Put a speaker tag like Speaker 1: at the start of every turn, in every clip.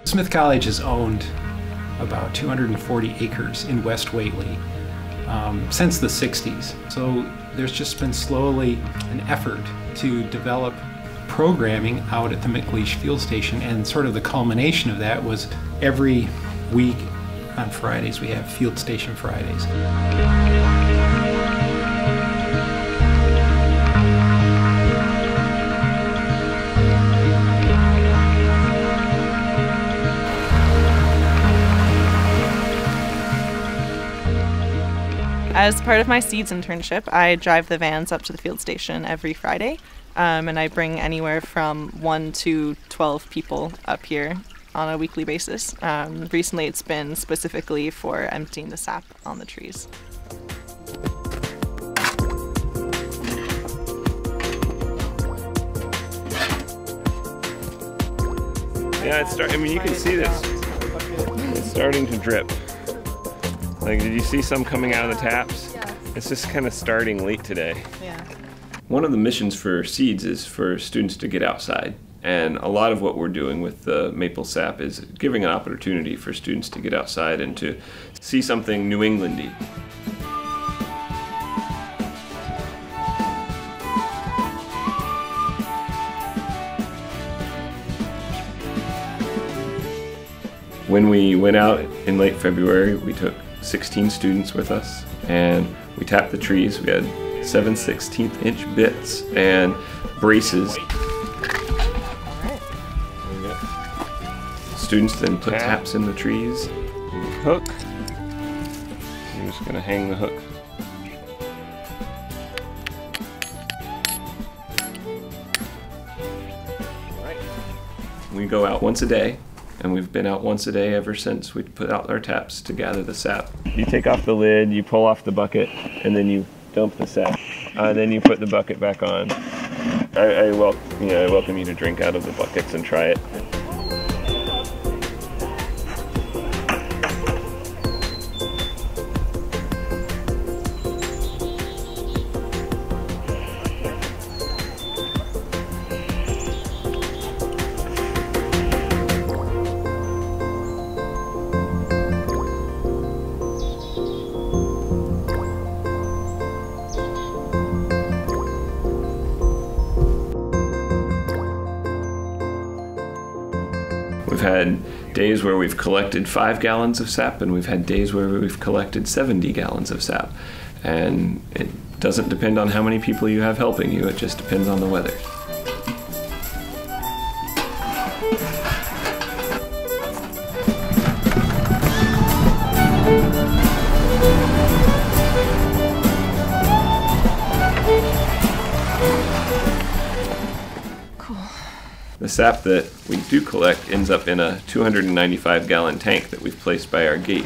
Speaker 1: Smith College has owned about 240 acres in West Whately since the 60s. So there's just been slowly an effort to develop programming out at the MacLeish Field Station, and sort of the culmination of that was every week on Fridays we have Field Station Fridays.
Speaker 2: As part of my Seeds internship, I drive the vans up to the field station every Friday, and I bring anywhere from 1 to 12 people up here on a weekly basis. Recently it's been specifically for emptying the sap on the trees.
Speaker 3: Yeah, I mean, you can see this. It's starting to drip. Like, did you see some coming out of the taps?
Speaker 2: Yeah.
Speaker 3: It's just kind of starting late today.
Speaker 2: Yeah.
Speaker 3: One of the missions for Seeds is for students to get outside. And a lot of what we're doing with the maple sap is giving an opportunity for students to get outside and to see something New Englandy. When we went out in late February, we took 16 students with us, and we tapped the trees. We had 7/16" bits and braces. Students then put taps in the trees. Hook. I'm just gonna hang the hook. We go out once a day. And we've been out once a day ever since we put out our taps to gather the sap. You take off the lid, you pull off the bucket, and then you dump the sap. Then you put the bucket back on. I welcome you to drink out of the buckets and try it. We've had days where we've collected 5 gallons of sap, and we've had days where we've collected 70 gallons of sap. And it doesn't depend on how many people you have helping you, it just depends on the weather. The sap that we do collect ends up in a 295-gallon tank that we've placed by our gate.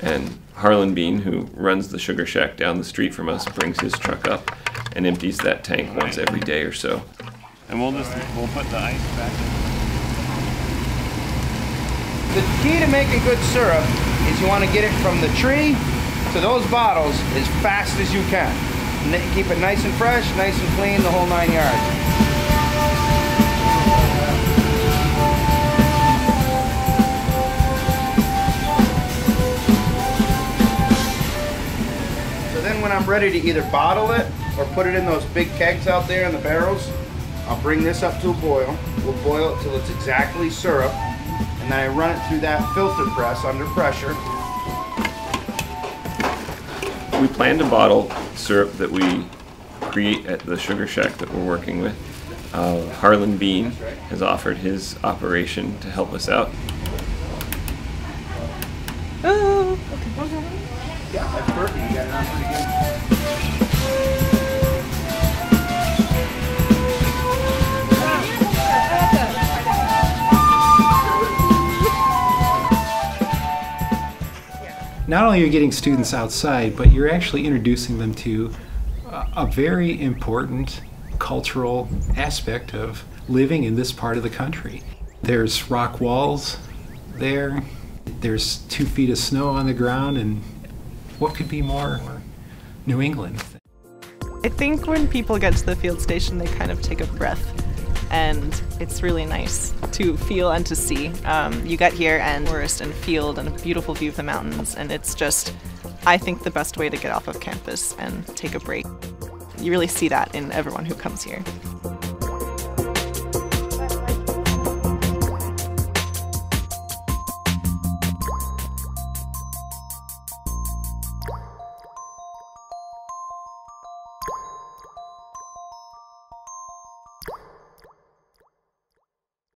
Speaker 3: And Harlan Bean, who runs the sugar shack down the street from us, brings his truck up and empties that tank once every day or so. And we'll put the ice back in.
Speaker 4: The key to making good syrup is you want to get it from the tree to those bottles as fast as you can. Keep it nice and fresh, nice and clean, the whole 9 yards. When I'm ready to either bottle it or put it in those big kegs out there in the barrels, I'll bring this up to a boil. We'll boil it till it's exactly syrup, and then I run it through that filter press under pressure.
Speaker 3: We plan to bottle syrup that we create at the sugar shack that we're working with. Harlan Bean has offered his operation to help us out.
Speaker 2: Oh, okay.
Speaker 4: Yeah, that's perfect. You got it on pretty good.
Speaker 1: Not only are you getting students outside, but you're actually introducing them to a very important cultural aspect of living in this part of the country. There's rock walls there, there's 2 feet of snow on the ground, and what could be more New England?
Speaker 2: I think when people get to the field station, they kind of take a breath and it's really nice to feel and to see. You get here and forest and field and a beautiful view of the mountains, and it's just, I think, the best way to get off of campus and take a break. You really see that in everyone who comes here.